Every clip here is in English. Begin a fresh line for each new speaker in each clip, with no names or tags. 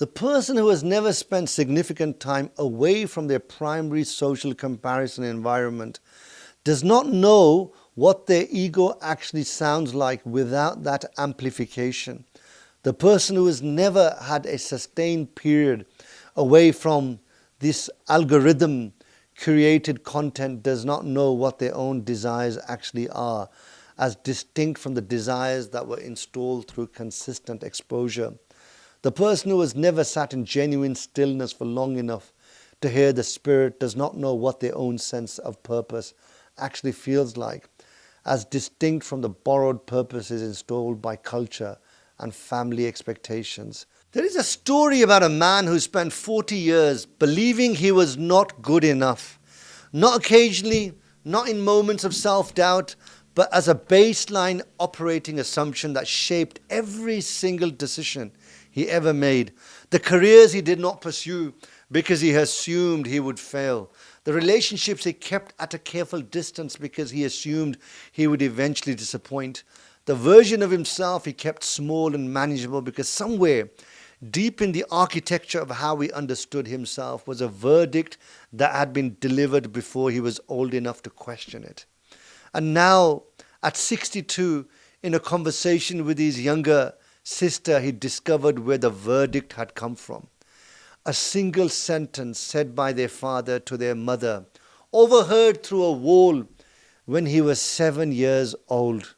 The person who has never spent significant time away from their primary social comparison environment does not know what their ego actually sounds like without that amplification. The person who has never had a sustained period away from this algorithm created content does not know what their own desires actually are, as distinct from the desires that were installed through consistent exposure. The person who has never sat in genuine stillness for long enough to hear the spirit does not know what their own sense of purpose actually feels like, as distinct from the borrowed purposes installed by culture and family expectations. There is a story about a man who spent 40 years believing he was not good enough, not occasionally, not in moments of self-doubt, but as a baseline operating assumption that shaped every single decision he ever made. The careers he did not pursue because he assumed he would fail. The relationships he kept at a careful distance because he assumed he would eventually disappoint. The version of himself he kept small and manageable because somewhere deep in the architecture of how he understood himself was a verdict that had been delivered before he was old enough to question it. And now, at 62, in a conversation with his younger sister, he discovered where the verdict had come from. A single sentence said by their father to their mother, overheard through a wall when he was 7 years old.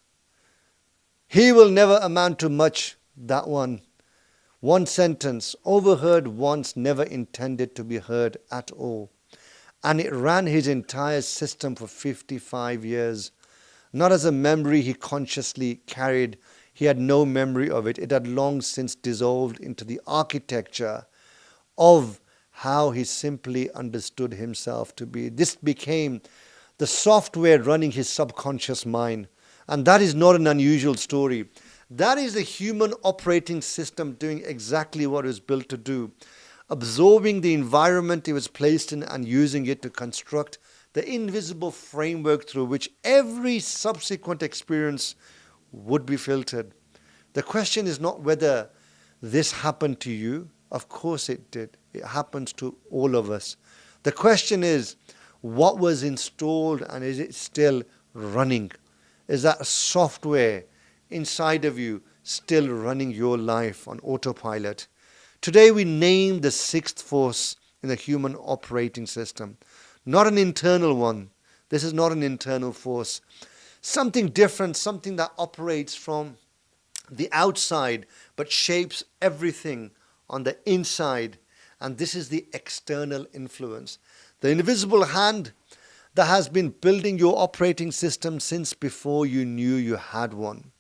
He will never amount to much, that one. One sentence, overheard once, never intended to be heard at all. And it ran his entire system for 55 years. Not as a memory he consciously carried. He had no memory of it. It had long since dissolved into the architecture of how he simply understood himself to be. This became the software running his subconscious mind. And that is not an unusual story. That is the human operating system doing exactly what it was built to do, absorbing the environment it was placed in and using it to construct the invisible framework through which every subsequent experience would be filtered. The question is not whether this happened to you. Of course it did. It happens to all of us. The question is, what was installed and is it still running? Is that software inside of you still running your life on autopilot? Today we name the sixth force in the human operating system. Not an internal one. This is not an internal force. Something different, something that operates from the outside but shapes everything on the inside. And this is the external influence. The invisible hand that has been building your operating system since before you knew you had one.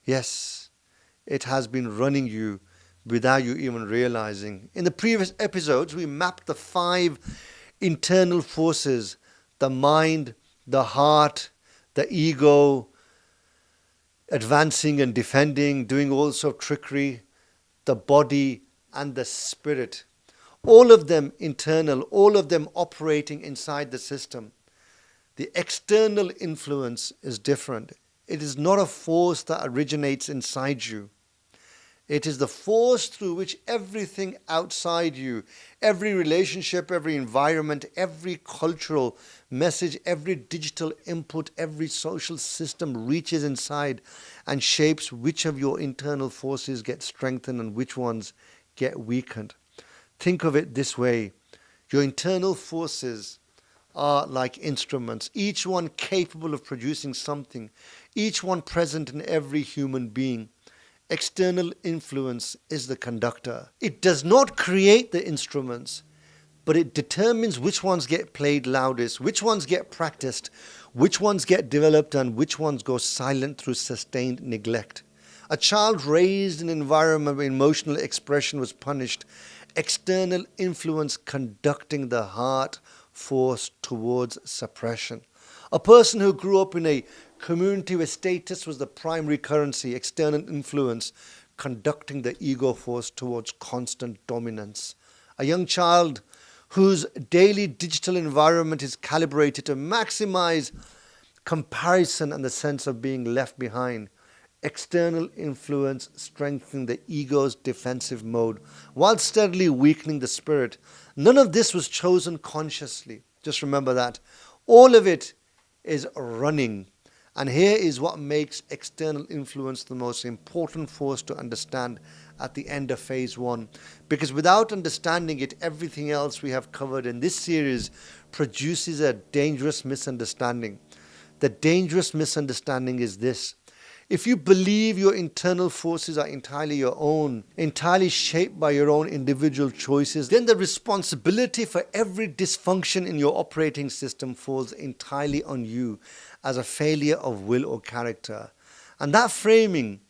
Yes, it has been running you without you even realizing. In the previous episodes, we mapped the 5 internal forces: the mind, the heart, the ego, advancing and defending, doing all sorts of trickery, the body and the spirit. All of them internal, all of them operating inside the system. The external influence is different. It is not a force that originates inside you. It is the force through which everything outside you, every relationship, every environment, every cultural message, every digital input, every social system reaches inside and shapes which of your internal forces get strengthened and which ones get weakened. Think of it this way. Your internal forces are like instruments, each one capable of producing something, each one present in every human being. External influence is the conductor. It does not create the instruments, but it determines which ones get played loudest, which ones get practiced, which ones get developed, and which ones go silent through sustained neglect. A child raised in an environment where emotional expression was punished, external influence conducting the heart force towards suppression. A person who grew up in a community where status was the primary currency, external influence conducting the ego force towards constant dominance. A young child whose daily digital environment is calibrated to maximize comparison and the sense of being left behind. external influence strengthening the ego's defensive mode while steadily weakening the spirit. None of this was chosen consciously. Just remember that. All of it is running. And here is what makes external influence the most important force to understand at the end of phase one. Because without understanding it, everything else we have covered in this series produces a dangerous misunderstanding. The dangerous misunderstanding is this: if you believe your internal forces are entirely your own, entirely shaped by your own individual choices, then the responsibility for every dysfunction in your operating system falls entirely on you as a failure of will or character. And that framing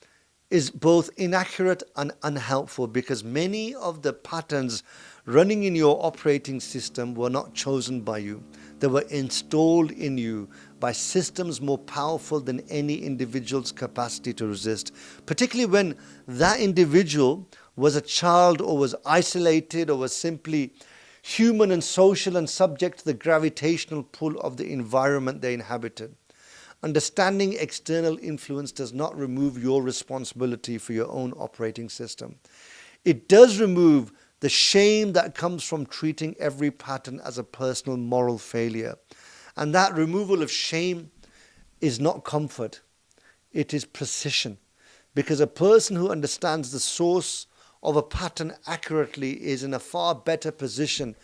is both inaccurate and unhelpful, because many of the patterns running in your operating system were not chosen by you. They were installed in you by systems more powerful than any individual's capacity to resist, particularly when that individual was a child or was isolated or was simply human and social and subject to the gravitational pull of the environment they inhabited. Understanding external influence does not remove your responsibility for your own operating system. It does remove the shame that comes from treating every pattern as a personal moral failure. And that removal of shame is not comfort, it is precision. Because a person who understands the source of a pattern accurately is in a far better position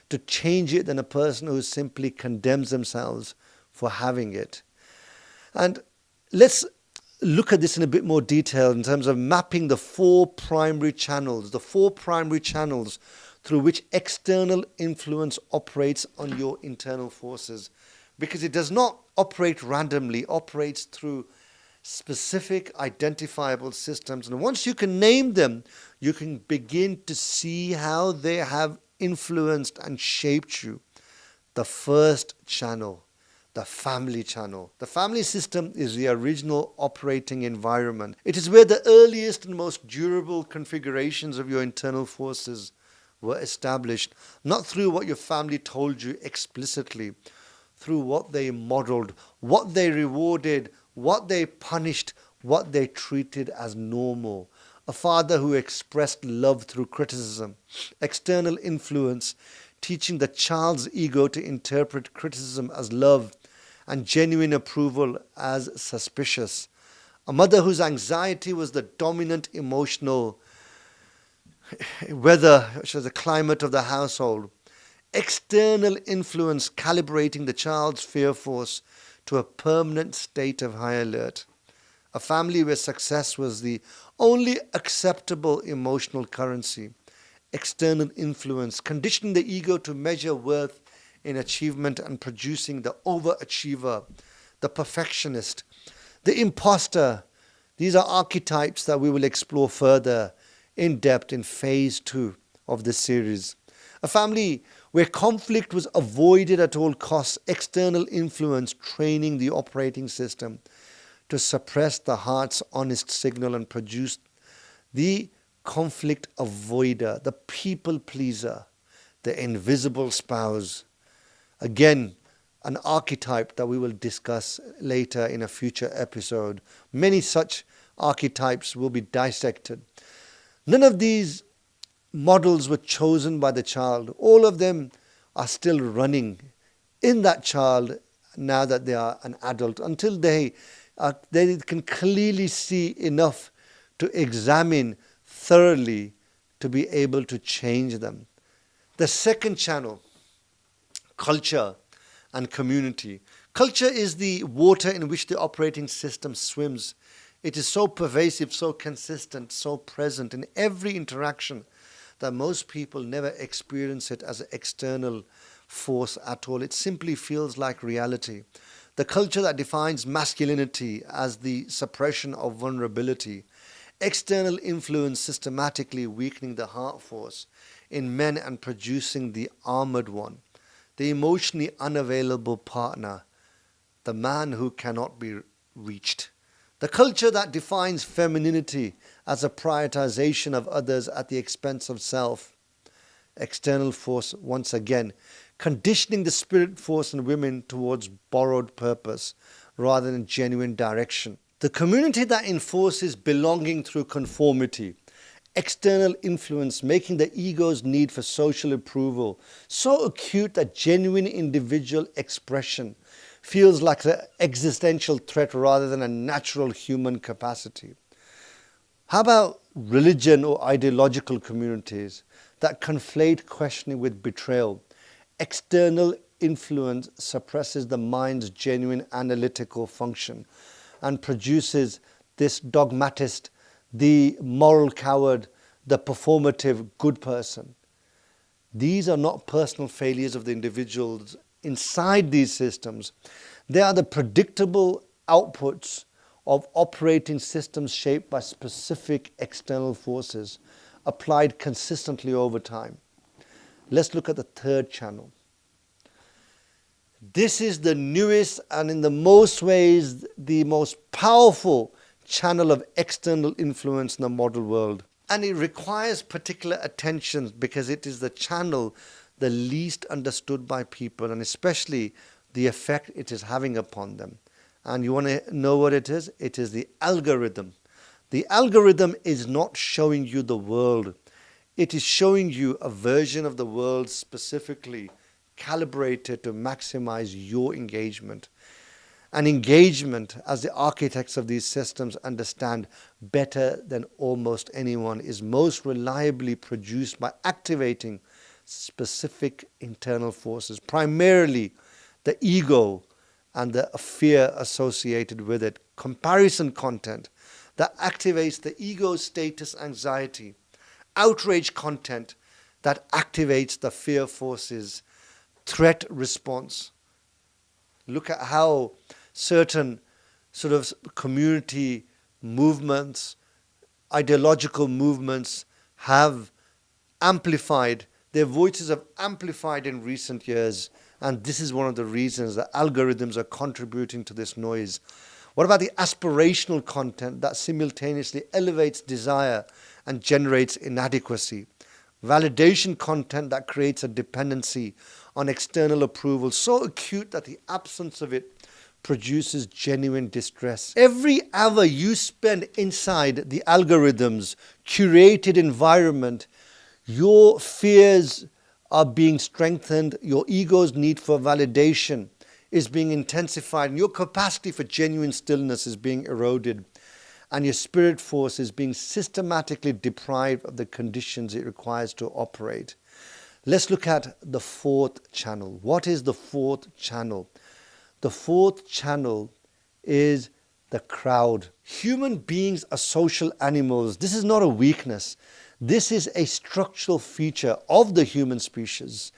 to change it than a person who simply condemns themselves for having it. And let's look at this in a bit more detail in terms of mapping the four primary channels through which external influence operates on your internal forces. Because it does not operate randomly, it operates through specific identifiable systems. And once you can name them, you can begin to see how they have influenced and shaped you. The first channel, the family channel. The family system is the original operating environment. It is where the earliest and most durable configurations of your internal forces were established, not through what your family told you explicitly, through what they modeled, what they rewarded, what they punished, what they treated as normal. A father who expressed love through criticism, external influence, teaching the child's ego to interpret criticism as love and genuine approval as suspicious. A mother whose anxiety was the dominant emotional weather, which was the climate of the household. External influence calibrating the child's fear force to a permanent state of high alert. A family where success was the only acceptable emotional currency. External influence conditioning the ego to measure worth in achievement and producing the overachiever, the perfectionist, the imposter. These are archetypes that we will explore further in depth in phase 2 of this series. A family where conflict was avoided at all costs, external influence training the operating system to suppress the heart's honest signal and produce the conflict avoider, the people pleaser, the invisible spouse. Again, an archetype that we will discuss later in a future episode. Many such archetypes will be dissected. None of these models were chosen by the child. All of them are still running in that child now that they are an adult, until they can clearly see enough to examine thoroughly to be able to change them. The second channel, culture and community. Culture is the water in which the operating system swims. It is so pervasive, so consistent, so present in every interaction that most people never experience it as an external force at all. It simply feels like reality. The culture that defines masculinity as the suppression of vulnerability. External influence systematically weakening the heart force in men and producing the armored one, the emotionally unavailable partner, the man who cannot be reached. The culture that defines femininity as a prioritization of others at the expense of self. External force, once again, conditioning the spirit force in women towards borrowed purpose rather than genuine direction. The community that enforces belonging through conformity, external influence, making the ego's need for social approval so acute that genuine individual expression feels like an existential threat rather than a natural human capacity. How about religion or ideological communities that conflate questioning with betrayal? External influence suppresses the mind's genuine analytical function and produces this dogmatist, the moral coward, the performative good person. These are not personal failures of the individuals inside these systems. They are the predictable outputs of operating systems shaped by specific external forces applied consistently over time. Let's look at the third channel. This is the newest and in the most ways the most powerful channel of external influence in the modern world. And it requires particular attention because it is the channel the least understood by people, and especially the effect it is having upon them. And you want to know what it is? It is the algorithm. The algorithm is not showing you the world. It is showing you a version of the world specifically calibrated to maximize your engagement. And engagement, as the architects of these systems understand better than almost anyone, is most reliably produced by activating specific internal forces, primarily the ego and the fear associated with it. Comparison content that activates the ego status anxiety. Outrage content that activates the fear forces. Threat response. Look at how certain sort of community movements, ideological movements have amplified, their voices have amplified in recent years. And this is one of the reasons that algorithms are contributing to this noise. What about the aspirational content that simultaneously elevates desire and generates inadequacy? Validation content that creates a dependency on external approval so acute that the absence of it produces genuine distress. Every hour you spend inside the algorithm's curated environment, your fears are being strengthened, your ego's need for validation is being intensified, and your capacity for genuine stillness is being eroded, and your spirit force is being systematically deprived of the conditions it requires to operate. Let's look at the fourth channel. What is the fourth channel? The fourth channel is the crowd. Human beings are social animals. This is not a weakness. This is a structural feature of the human species.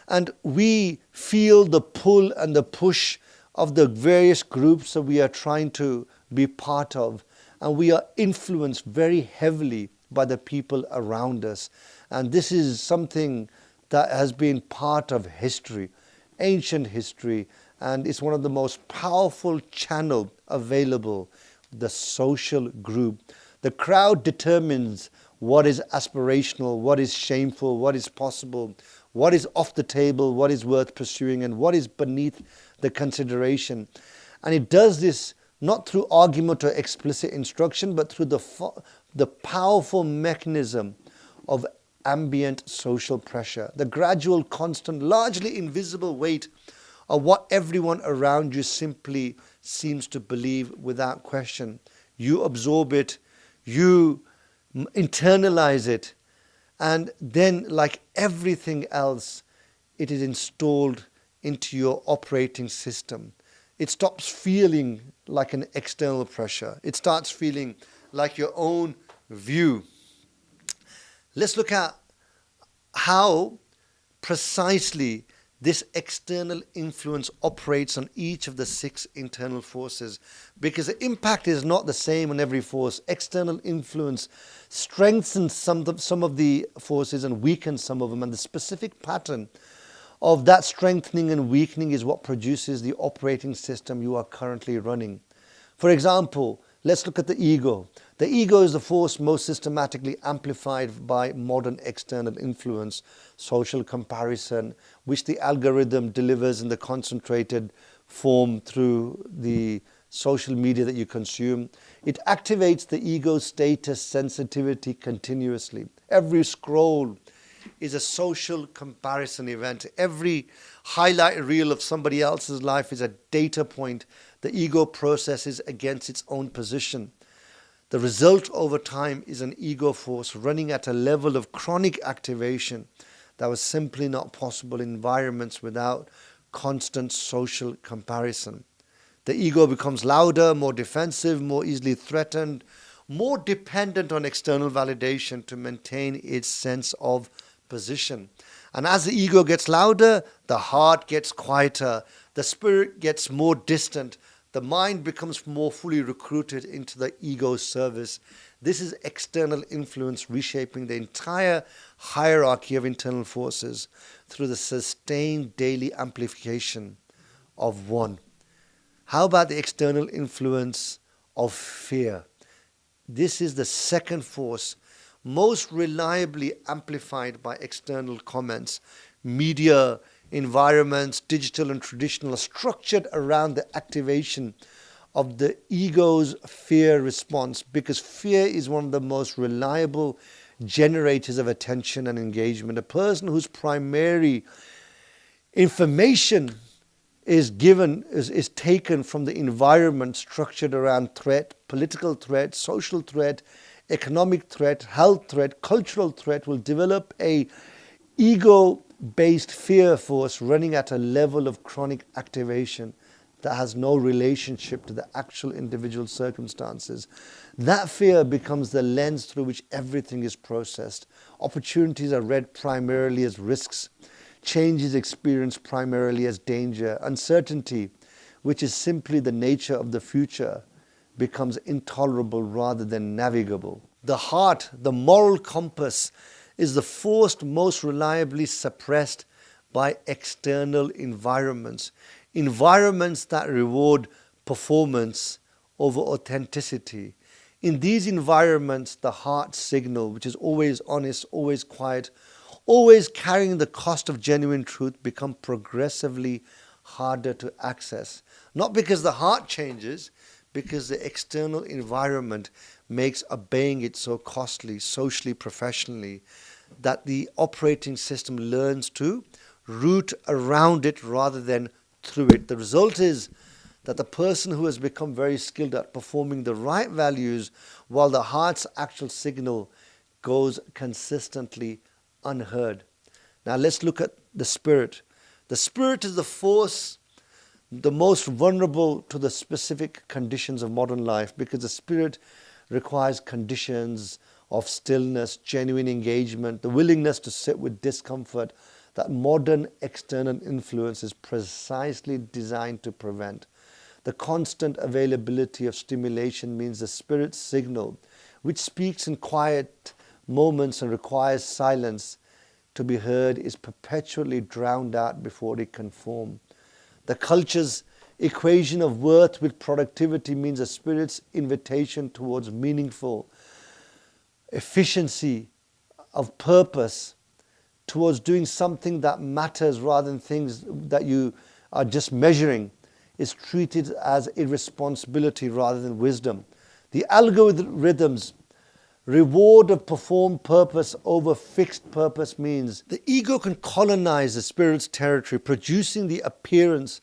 And we feel the pull and the push of the various groups that we are trying to be part of. And we are influenced very heavily by the people around us. And this is something that has been part of history, ancient history, and it's one of the most powerful channels available, the social group. The crowd determines what is aspirational, what is shameful, what is possible, what is off the table, what is worth pursuing, and what is beneath the consideration. And it does this not through argument or explicit instruction, but through the powerful mechanism of ambient social pressure, the gradual, constant, largely invisible weight of what everyone around you simply seems to believe without question. You absorb it, you internalize it, and then, like everything else, it is installed into your operating system. It stops feeling like an external pressure. It starts feeling like your own view. Let's look at how precisely this external influence operates on each of the 6 internal forces, because the impact is not the same on every force. External influence strengthens some of the forces and weakens some of them, and the specific pattern of that strengthening and weakening is what produces the operating system you are currently running. For example, let's look at the ego. The ego is the force most systematically amplified by modern external influence, social comparison, which the algorithm delivers in the concentrated form through the social media that you consume. It activates the ego status sensitivity continuously. Every scroll is a social comparison event. Every highlight reel of somebody else's life is a data point the ego processes against its own position. The result over time is an ego force running at a level of chronic activation that was simply not possible in environments without constant social comparison. The ego becomes louder, more defensive, more easily threatened, more dependent on external validation to maintain its sense of position. And as the ego gets louder, the heart gets quieter, the spirit gets more distant, the mind becomes more fully recruited into the ego's service. This is external influence reshaping the entire hierarchy of internal forces through the sustained daily amplification of one. How about the external influence of fear? This is the second force most reliably amplified by external comments. Media, environments, digital and traditional, are structured around the activation of the ego's fear response, because fear is one of the most reliable generators of attention and engagement. A person whose primary information is taken from the environment structured around threat, political threat, social threat, economic threat, health threat, cultural threat, will develop a ego-based fear force running at a level of chronic activation that has no relationship to the actual individual circumstances. That fear becomes the lens through which everything is processed. Opportunities are read primarily as risks. Change is experienced primarily as danger. Uncertainty, which is simply the nature of the future, becomes intolerable rather than navigable. The heart, the moral compass, is the force most reliably suppressed by external environments. Environments that reward performance over authenticity. In these environments, the heart signal, which is always honest, always quiet, always carrying the cost of genuine truth, become progressively harder to access. Not because the heart changes, because the external environment makes obeying it so costly, socially, professionally, that the operating system learns to root around it rather than through it. The result is that the person who has become very skilled at performing the right values while the heart's actual signal goes consistently unheard. Now let's look at the spirit. The spirit is the force the most vulnerable to the specific conditions of modern life, because the spirit requires conditions of stillness, genuine engagement, the willingness to sit with discomfort that modern external influence is precisely designed to prevent. The constant availability of stimulation means the spirit's signal, which speaks in quiet moments and requires silence to be heard, is perpetually drowned out before it can form. The culture's equation of worth with productivity means the spirit's invitation towards meaningful efficiency of purpose, towards doing something that matters rather than things that you are just measuring, is treated as irresponsibility rather than wisdom. The algorithms reward of performed purpose over fixed purpose means the ego can colonize the spirit's territory, producing the appearance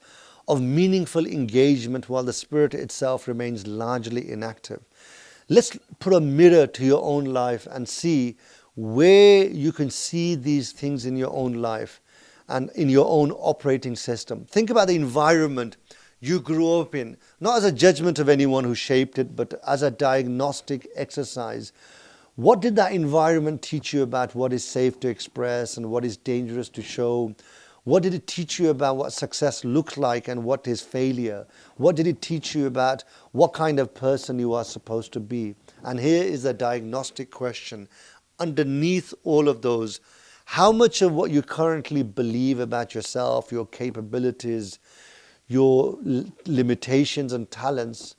of meaningful engagement while the spirit itself remains largely inactive. Let's put a mirror to your own life and see where you can see these things in your own life and in your own operating system. Think about the environment you grew up in, not as a judgment of anyone who shaped it, but as a diagnostic exercise. What did that environment teach you about what is safe to express and what is dangerous to show? What did it teach you about what success looks like and what is failure? What did it teach you about what kind of person you are supposed to be? And here is the diagnostic question. Underneath all of those, how much of what you currently believe about yourself, your capabilities, your limitations and talents,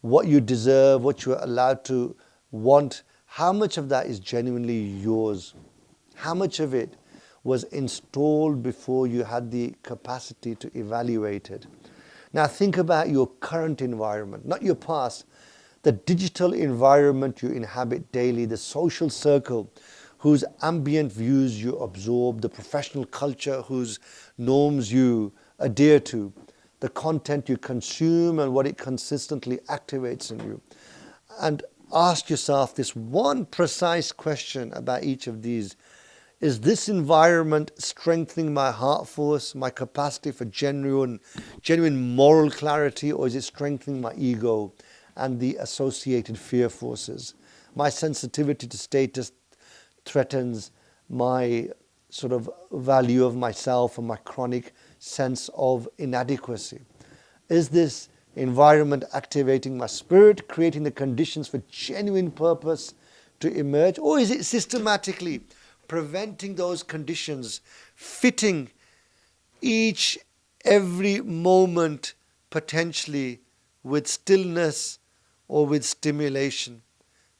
what you deserve, what you are allowed to want, how much of that is genuinely yours? How much of it was installed before you had the capacity to evaluate it? Now think about your current environment, not your past. The digital environment you inhabit daily, the social circle whose ambient views you absorb, the professional culture whose norms you adhere to, the content you consume and what it consistently activates in you. And ask yourself this one precise question about each of these. Is this environment strengthening my heart force, my capacity for genuine moral clarity, or is it strengthening my ego and the associated fear forces? My sensitivity to status threatens my sort of value of myself and my chronic sense of inadequacy. Is this environment activating my spirit, creating the conditions for genuine purpose to emerge, or is it systematically preventing those conditions, fitting every moment potentially with stillness or with stimulation?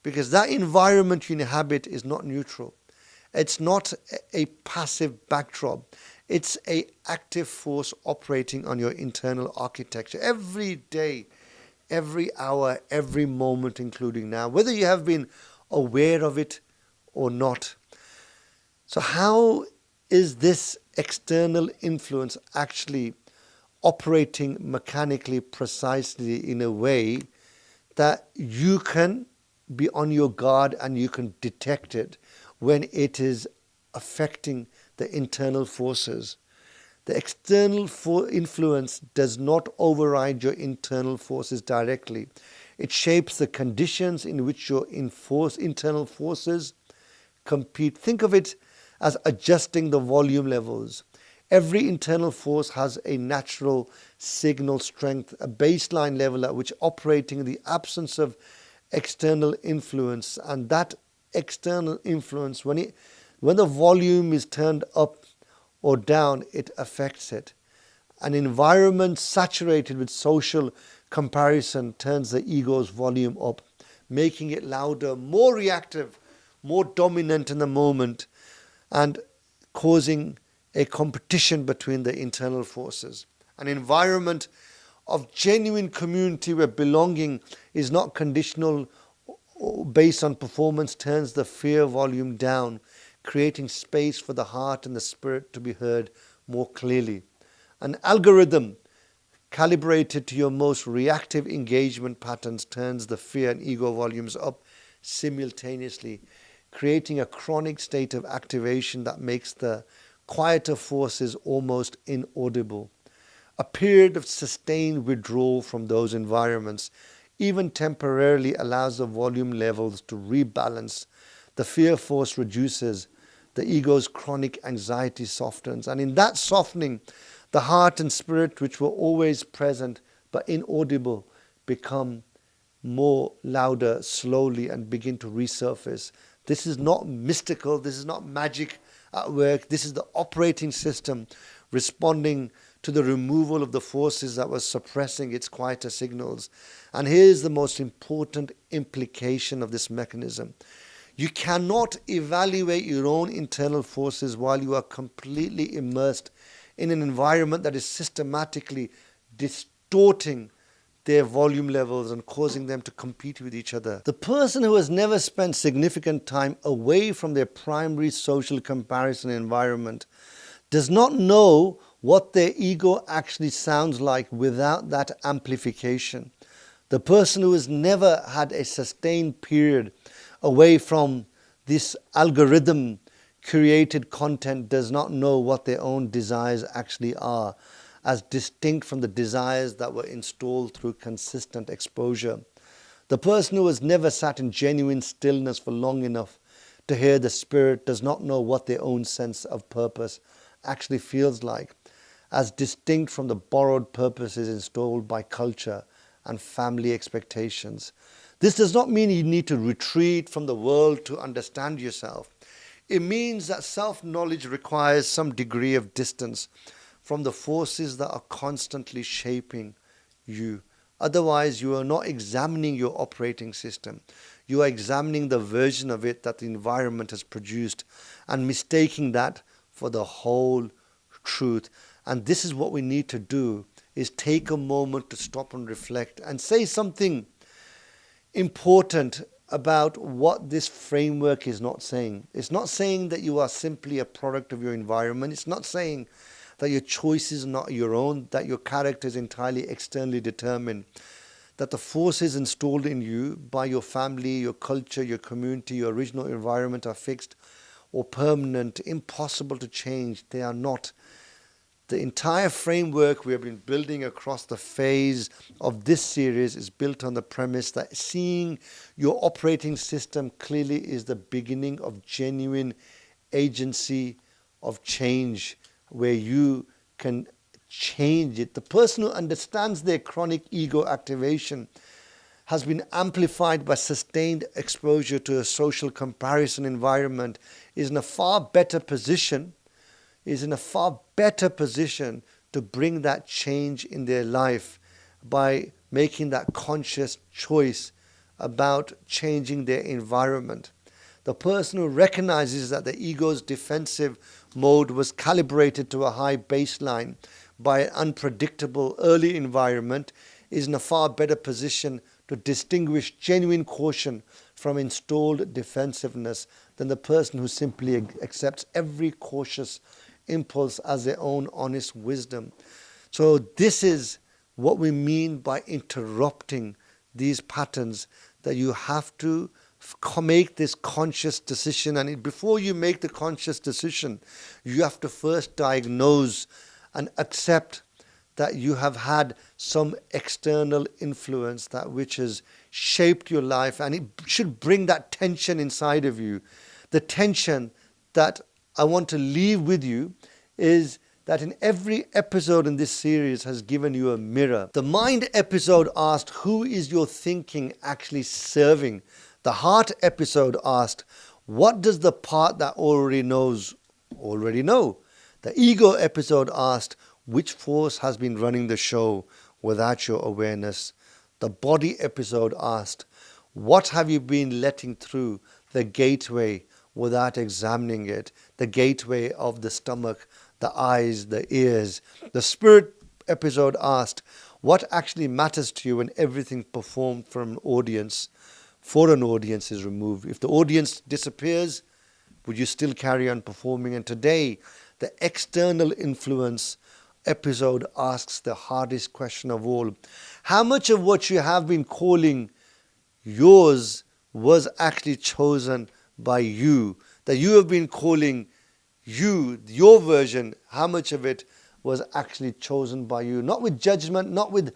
Because that environment you inhabit is not neutral. It's not a passive backdrop. It's an active force operating on your internal architecture every day, every hour, every moment, including now, whether you have been aware of it or not. So how is this external influence actually operating mechanically, precisely in a way that you can be on your guard and you can detect it when it is affecting the internal forces? The external influence does not override your internal forces directly. It shapes the conditions in which your internal forces compete. Think of it as adjusting the volume levels. Every internal force has a natural signal strength, a baseline level at which operating in the absence of external influence, and that external influence, when the volume is turned up or down, it affects it. An environment saturated with social comparison turns the ego's volume up, making it louder, more reactive, more dominant in the moment, and causing a competition between the internal forces. An environment of genuine community where belonging is not conditional or based on performance turns the fear volume down, creating space for the heart and the spirit to be heard more clearly. An algorithm calibrated to your most reactive engagement patterns turns the fear and ego volumes up simultaneously, creating a chronic state of activation that makes the quieter forces almost inaudible. A period of sustained withdrawal from those environments, even temporarily, allows the volume levels to rebalance. The fear force reduces, the ego's chronic anxiety softens, and in that softening, the heart and spirit, which were always present but inaudible, become more louder slowly and begin to resurface. This is not mystical, this is not magic at work, this is the operating system responding to the removal of the forces that were suppressing its quieter signals. And here's the most important implication of this mechanism. You cannot evaluate your own internal forces while you are completely immersed in an environment that is systematically distorting their volume levels and causing them to compete with each other. The person who has never spent significant time away from their primary social comparison environment does not know what their ego actually sounds like without that amplification. The person who has never had a sustained period away from this algorithm created content does not know what their own desires actually are, as distinct from the desires that were installed through consistent exposure. The person who has never sat in genuine stillness for long enough to hear the spirit does not know what their own sense of purpose actually feels like, as distinct from the borrowed purposes installed by culture and family expectations. This does not mean you need to retreat from the world to understand yourself. It means that self-knowledge requires some degree of distance from the forces that are constantly shaping you. Otherwise, you are not examining your operating system. You are examining the version of it that the environment has produced and mistaking that for the whole truth. And this is what we need to do is take a moment to stop and reflect and say something important about what this framework is not saying. It's not saying that you are simply a product of your environment. It's not saying that your choice is not your own, that your character is entirely externally determined, that the forces installed in you by your family, your culture, your community, your original environment are fixed or permanent, impossible to change. They are not. The entire framework we have been building across the phase of this series is built on the premise that seeing your operating system clearly is the beginning of genuine agency of change, where you can change it. The person who understands their chronic ego activation has been amplified by sustained exposure to a social comparison environment is in a far better position to bring that change in their life by making that conscious choice about changing their environment. The person who recognizes that the ego's defensive mode was calibrated to a high baseline by an unpredictable early environment is in a far better position to distinguish genuine caution from installed defensiveness than the person who simply accepts every cautious impulse as their own honest wisdom. So this is what we mean by interrupting these patterns, that you have to make this conscious decision. And before you make the conscious decision, you have to first diagnose and accept that you have had some external influence that which has shaped your life, and it should bring that tension inside of you. The tension that I want to leave with you is that in every episode in this series has given you a mirror. The mind episode asked, who is your thinking actually serving? The heart episode asked, what does the part that already knows already know? The ego episode asked, which force has been running the show without your awareness? The body episode asked, what have you been letting through the gateway without examining it? The gateway of the stomach, the eyes, the ears. The spirit episode asked, what actually matters to you when everything performed for an audience is removed? If the audience disappears, would you still carry on performing? And today, the external influence episode asks the hardest question of all. How much of what you have been calling yours was actually chosen by you? That you have been calling you, your version, how much of it was actually chosen by you? Not with judgment, not with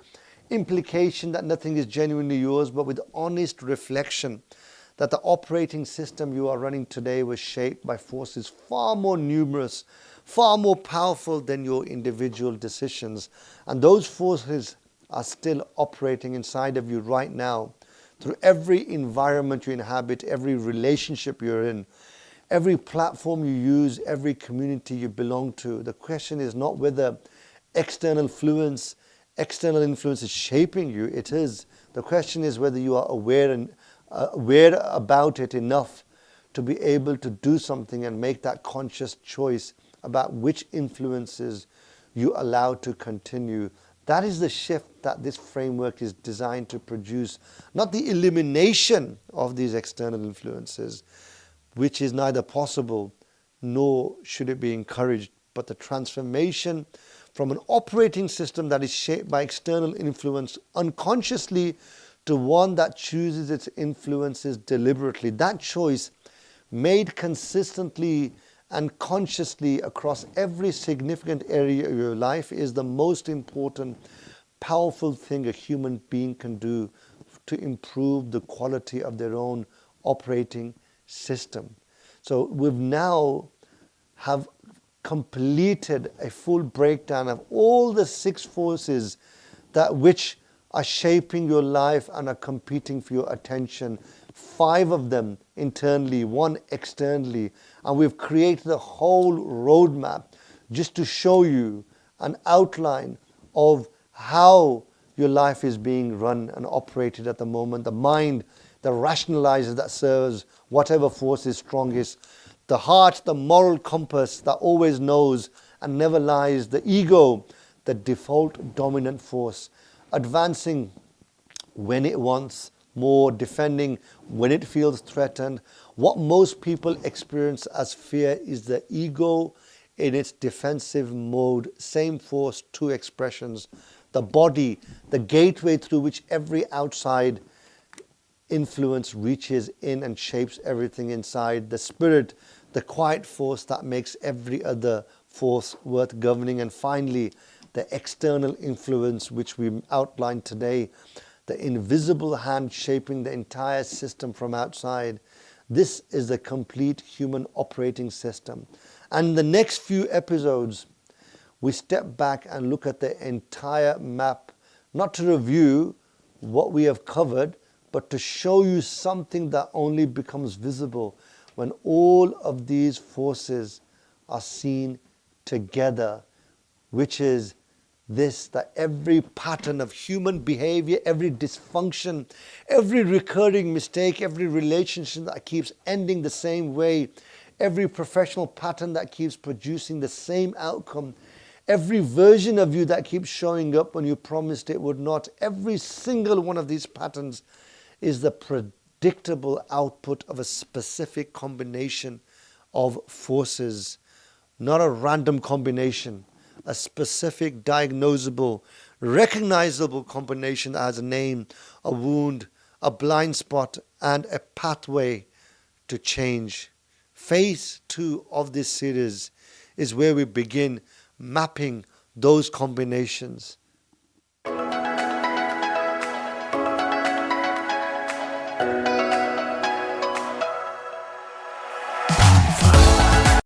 implication that nothing is genuinely yours, but with honest reflection that the operating system you are running today was shaped by forces far more numerous, far more powerful than your individual decisions. And those forces are still operating inside of you right now through every environment you inhabit, every relationship you're in, every platform you use, every community you belong to. The question is not whether external influence is shaping you. It is. The question is whether you are aware about it enough to be able to do something and make that conscious choice about which influences you allow to continue. That is the shift that this framework is designed to produce, not the elimination of these external influences, which is neither possible nor should it be encouraged, but the transformation from an operating system that is shaped by external influence unconsciously to one that chooses its influences deliberately. That choice, made consistently and consciously across every significant area of your life, is the most important, powerful thing a human being can do to improve the quality of their own operating system. So we've now have completed a full breakdown of all the 6 forces that which are shaping your life and are competing for your attention. 5 of them internally, 1 externally. And we've created a whole roadmap just to show you an outline of how your life is being run and operated at the moment. The mind, the rationalizer that serves whatever force is strongest. The heart, the moral compass that always knows and never lies. The ego, the default dominant force, advancing when it wants more, defending when it feels threatened. What most people experience as fear is the ego in its defensive mode. Same force, two expressions. The body, the gateway through which every outside influence reaches in and shapes everything inside. The spirit, the quiet force that makes every other force worth governing. And finally, the external influence, which we outlined today, the invisible hand shaping the entire system from outside. This is the complete human operating system. And in the next few episodes, we step back and look at the entire map, not to review what we have covered, but to show you something that only becomes visible when all of these forces are seen together, which is this, that every pattern of human behavior, every dysfunction, every recurring mistake, every relationship that keeps ending the same way, every professional pattern that keeps producing the same outcome, every version of you that keeps showing up when you promised it would not, every single one of these patterns is the predictable output of a specific combination of forces, not a random combination, a specific, diagnosable, recognizable combination that has a name, a wound, a blind spot, and a pathway to change. Phase 2 of this series is where we begin mapping those combinations.